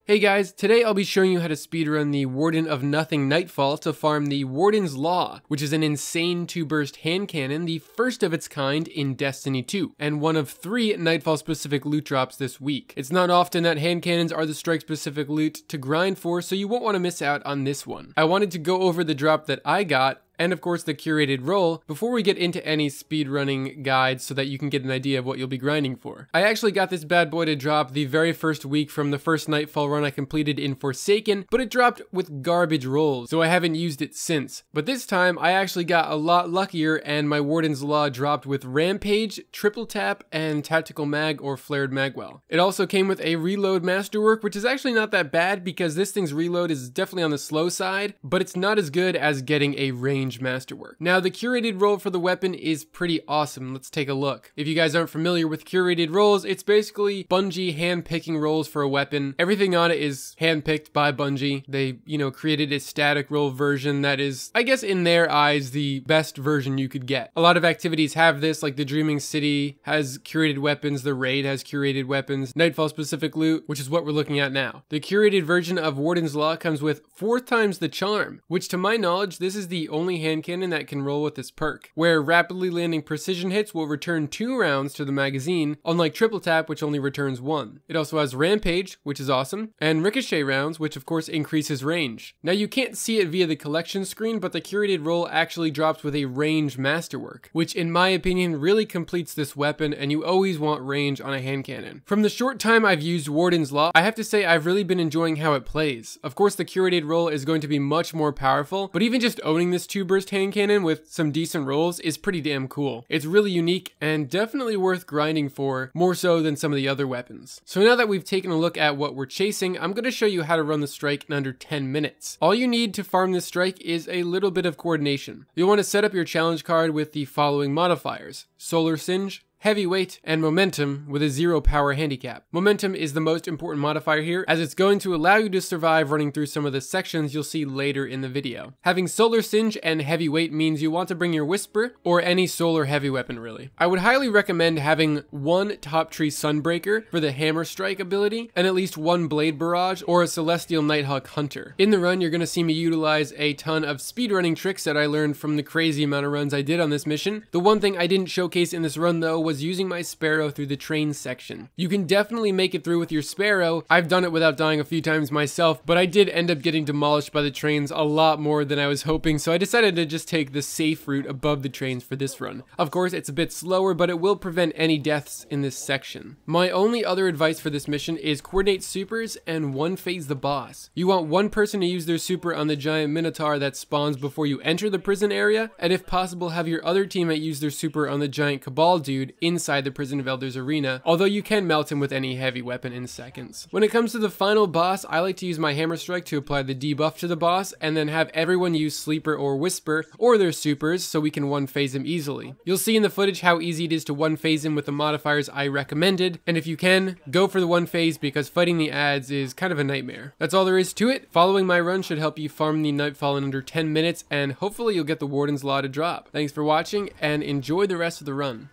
Hey guys, today I'll be showing you how to speedrun the Warden of Nothing Nightfall to farm the Warden's Law, which is an insane 2-burst hand cannon, the first of its kind in Destiny 2, and one of 3 Nightfall specific loot drops this week. It's not often that hand cannons are the strike specific loot to grind for, so you won't want to miss out on this one. I wanted to go over the drop that I got, and of course the curated role, before we get into any speedrunning guides so that you can get an idea of what you'll be grinding for. I actually got this bad boy to drop the very first week from the first Nightfall run I completed in Forsaken, but it dropped with garbage rolls, so I haven't used it since. But this time, I actually got a lot luckier and my Warden's Law dropped with Rampage, Triple Tap, and Tactical Mag or Flared Magwell. It also came with a reload masterwork, which is actually not that bad because this thing's reload is definitely on the slow side, but it's not as good as getting a range masterwork. Now the curated role for the weapon is pretty awesome. Let's take a look. If you guys aren't familiar with curated roles, it's basically Bungie hand-picking roles for a weapon. Everything on it is hand-picked by Bungie. They, created a static role version that is, I guess in their eyes, the best version you could get. A lot of activities have this, like the Dreaming City has curated weapons, the Raid has curated weapons, Nightfall specific loot, which is what we're looking at now. The curated version of Warden's Law comes with 4 times the charm, which to my knowledge, this is the only hand cannon that can roll with this perk, where rapidly landing precision hits will return 2 rounds to the magazine, unlike Triple Tap, which only returns 1. It also has Rampage, which is awesome, and Ricochet rounds, which of course increases range. Now you can't see it via the collection screen, but the curated roll actually drops with a range masterwork, which in my opinion really completes this weapon, and you always want range on a hand cannon. From the short time I've used Warden's Law, I have to say I've really been enjoying how it plays. Of course the curated roll is going to be much more powerful, but even just owning this 2-burst hand cannon with some decent rolls is pretty damn cool. It's really unique and definitely worth grinding for, more so than some of the other weapons. So now that we've taken a look at what we're chasing, I'm going to show you how to run the strike in under 10 minutes. All you need to farm this strike is a little bit of coordination. You'll want to set up your challenge card with the following modifiers: Solar Singe, Heavyweight, and Momentum with a 0 power handicap. Momentum is the most important modifier here, as it's going to allow you to survive running through some of the sections you'll see later in the video. Having Solar Singe and Heavyweight means you want to bring your Whisper, or any solar heavy weapon really. I would highly recommend having 1 Top Tree Sunbreaker for the Hammer Strike ability, and at least 1 Blade Barrage or a Celestial Nighthawk Hunter. In the run, you're going to see me utilize a ton of speedrunning tricks that I learned from the crazy amount of runs I did on this mission. The one thing I didn't showcase in this run though was using my Sparrow through the train section. You can definitely make it through with your Sparrow. I've done it without dying a few times myself, but I did end up getting demolished by the trains a lot more than I was hoping, so I decided to just take the safe route above the trains for this run. Of course, it's a bit slower, but it will prevent any deaths in this section. My only other advice for this mission is coordinate supers and one-phase the boss. You want one person to use their super on the giant Minotaur that spawns before you enter the prison area, and if possible have your other teammate use their super on the giant Cabal dude inside the Prison of Elders arena, although you can melt him with any heavy weapon in seconds. When it comes to the final boss, I like to use my Hammer Strike to apply the debuff to the boss, and then have everyone use Sleeper or Whisper, or their supers, so we can one-phase him easily. You'll see in the footage how easy it is to one-phase him with the modifiers I recommended, and if you can, go for the one-phase because fighting the ads is kind of a nightmare. That's all there is to it. Following my run should help you farm the Nightfall in under 10 minutes, and hopefully you'll get the Warden's Law to drop. Thanks for watching, and enjoy the rest of the run.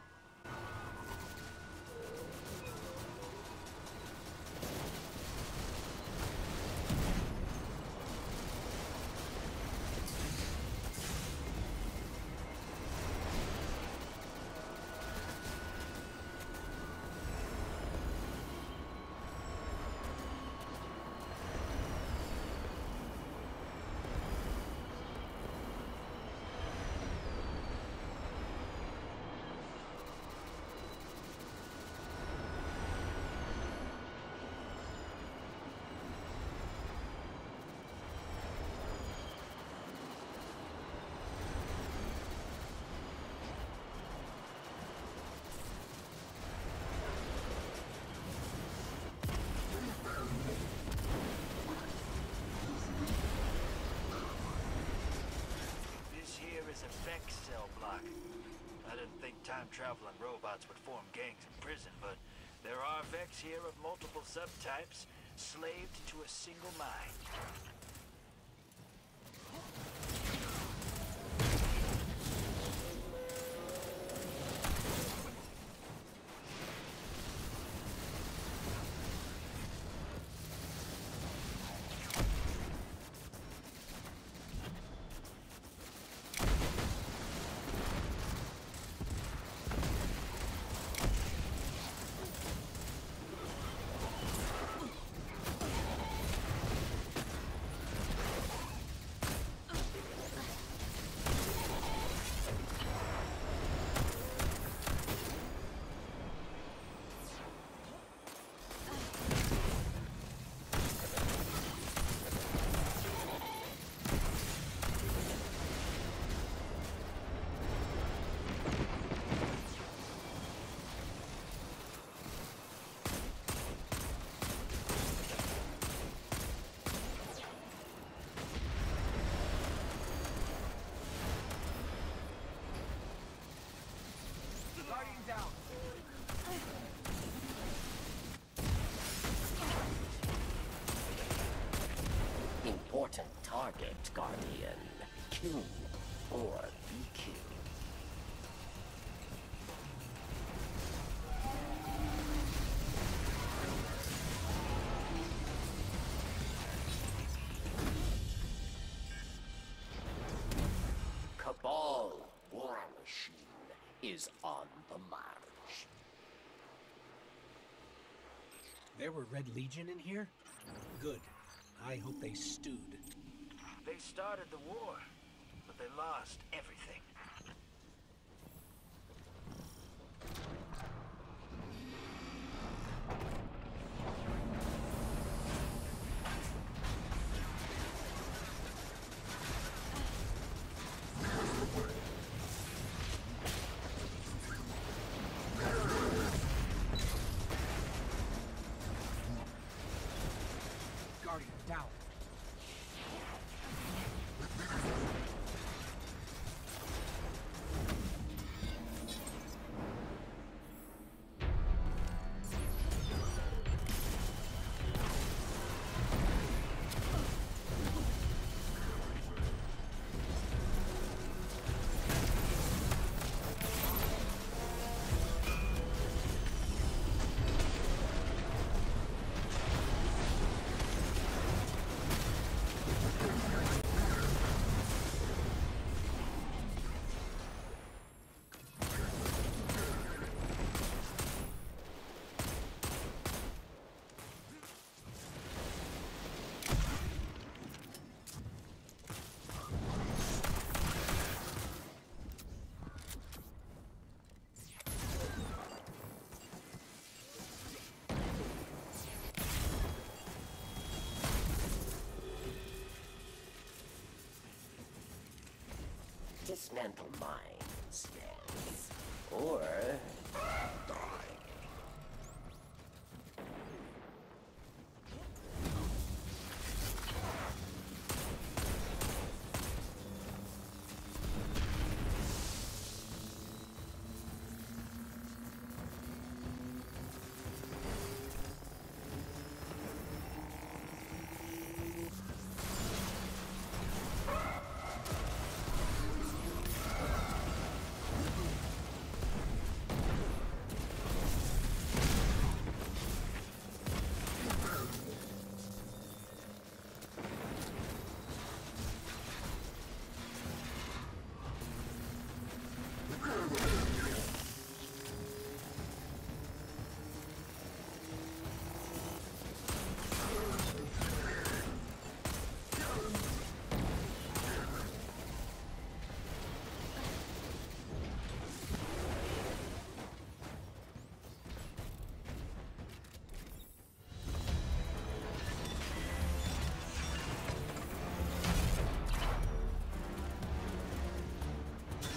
I didn't think time-traveling robots would form gangs in prison, but there are Vex here of multiple subtypes, slaved to a single mind. target, Guardian. Kill or be killed. Cabal war machine is on the march. There were Red Legion in here? Good. I hope they stewed. They started the war, but they lost everything. Guardian down. Dismantle mines, yes. Or die.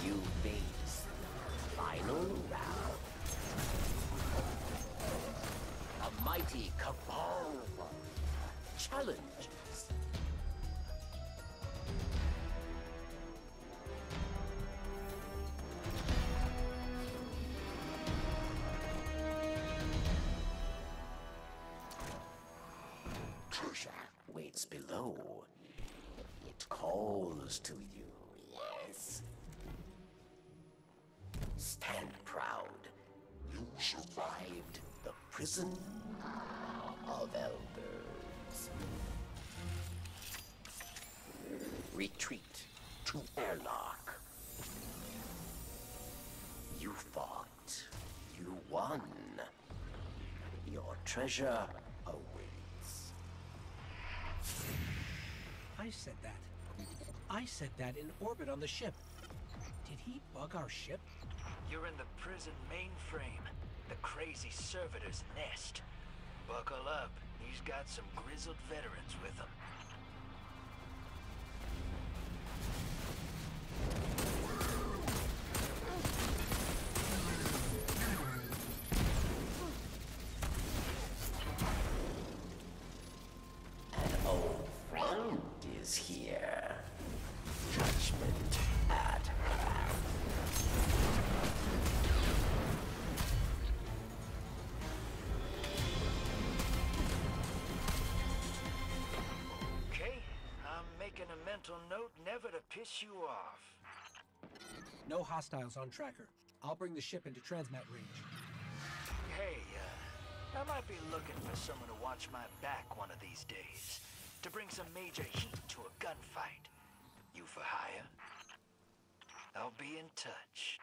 You face final round. A mighty cabal challenges. Treasure waits below. It calls to you, yes. Stand proud. You survived the prison of elders. Retreat to airlock. You fought. You won. Your treasure awaits. I said that. I said that in orbit on the ship. Did he bug our ship? You're in the prison mainframe, the crazy servitor's nest. Buckle up, he's got some grizzled veterans with him. An old friend is here. Judgment at hand. Okay, I'm making a mental note never to piss you off. No hostiles on tracker. I'll bring the ship into transmat range. Hey, I might be looking for someone to watch my back one of these days. To bring some major heat to a gunfight. You for hire? I'll be in touch.